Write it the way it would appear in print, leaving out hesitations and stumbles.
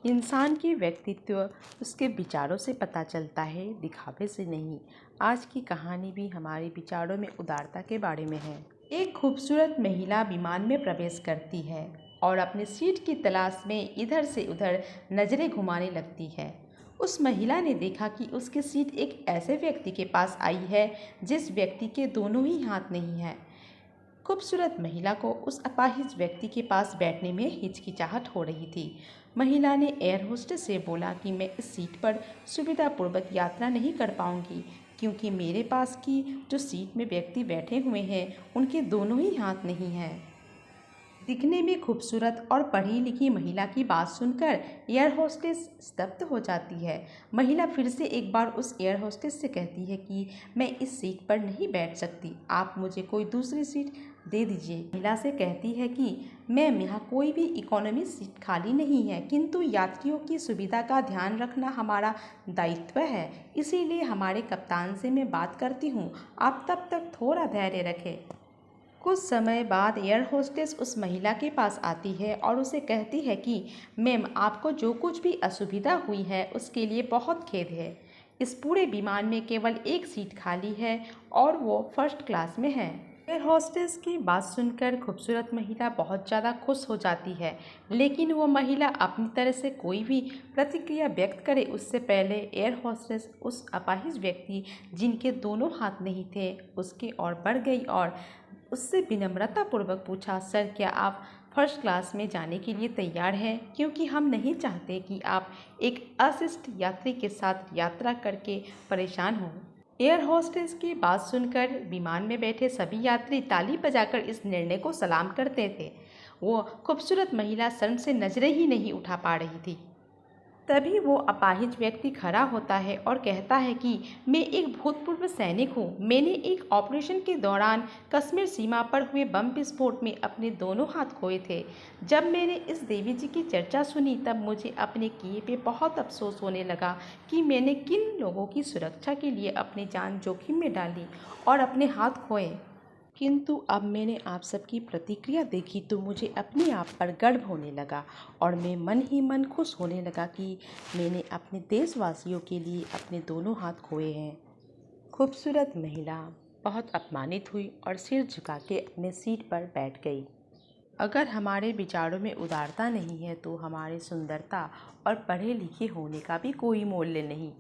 इंसान की व्यक्तित्व उसके विचारों से पता चलता है, दिखावे से नहीं। आज की कहानी भी हमारे विचारों में उदारता के बारे में है। एक खूबसूरत महिला विमान में प्रवेश करती है और अपनी सीट की तलाश में इधर से उधर नज़रें घुमाने लगती है। उस महिला ने देखा कि उसकी सीट एक ऐसे व्यक्ति के पास आई है जिस व्यक्ति के दोनों ही हाथ नहीं हैं। खूबसूरत महिला को उस अपाहिज व्यक्ति के पास बैठने में हिचकिचाहट हो रही थी। महिला ने एयर होस्टेस से बोला कि मैं इस सीट पर सुविधापूर्वक यात्रा नहीं कर पाऊंगी, क्योंकि मेरे पास की जो सीट में व्यक्ति बैठे हुए हैं उनके दोनों ही हाथ नहीं हैं। दिखने में खूबसूरत और पढ़ी लिखी महिला की बात सुनकर एयर होस्टेस स्तब्ध हो जाती है। महिला फिर से एक बार उस एयर होस्टेस से कहती है कि मैं इस सीट पर नहीं बैठ सकती, आप मुझे कोई दूसरी सीट दे दीजिए। महिला से कहती है कि मैम, यहाँ कोई भी इकोनॉमी सीट खाली नहीं है, किंतु यात्रियों की सुविधा का ध्यान रखना हमारा दायित्व है, इसीलिए हमारे कप्तान से मैं बात करती हूँ, आप तब तक थोड़ा धैर्य रखें। कुछ समय बाद एयर होस्टेस उस महिला के पास आती है और उसे कहती है कि मैम, आपको जो कुछ भी असुविधा हुई है उसके लिए बहुत खेद है। इस पूरे विमान में केवल एक सीट खाली है और वो फर्स्ट क्लास में है। एयर होस्टेस की बात सुनकर खूबसूरत महिला बहुत ज़्यादा खुश हो जाती है, लेकिन वो महिला अपनी तरह से कोई भी प्रतिक्रिया व्यक्त करे उससे पहले एयर होस्टेस उस अपाहिज व्यक्ति जिनके दोनों हाथ नहीं थे उसके ओर बढ़ गई और उससे विनम्रतापूर्वक पूछा, सर, क्या आप फर्स्ट क्लास में जाने के लिए तैयार हैं? क्योंकि हम नहीं चाहते कि आप एक अशिष्ट यात्री के साथ यात्रा करके परेशान हों। एयर होस्टेस की बात सुनकर विमान में बैठे सभी यात्री ताली बजाकर इस निर्णय को सलाम करते थे। वो खूबसूरत महिला शर्म से नजरें ही नहीं उठा पा रही थी। तभी वो अपाहिज व्यक्ति खड़ा होता है और कहता है कि मैं एक भूतपूर्व सैनिक हूँ। मैंने एक ऑपरेशन के दौरान कश्मीर सीमा पर हुए बम विस्फोट में अपने दोनों हाथ खोए थे। जब मैंने इस देवी जी की चर्चा सुनी तब मुझे अपने किए पे बहुत अफसोस होने लगा कि मैंने किन लोगों की सुरक्षा के लिए अपनी जान जोखिम में डाली और अपने हाथ खोए। किंतु अब मैंने आप सबकी प्रतिक्रिया देखी तो मुझे अपने आप पर गर्व होने लगा और मैं मन ही मन खुश होने लगा कि मैंने अपने देशवासियों के लिए अपने दोनों हाथ खोए हैं। खूबसूरत महिला बहुत अपमानित हुई और सिर झुका के अपने सीट पर बैठ गई। अगर हमारे विचारों में उदारता नहीं है तो हमारी सुंदरता और पढ़े लिखे होने का भी कोई मूल्य नहीं।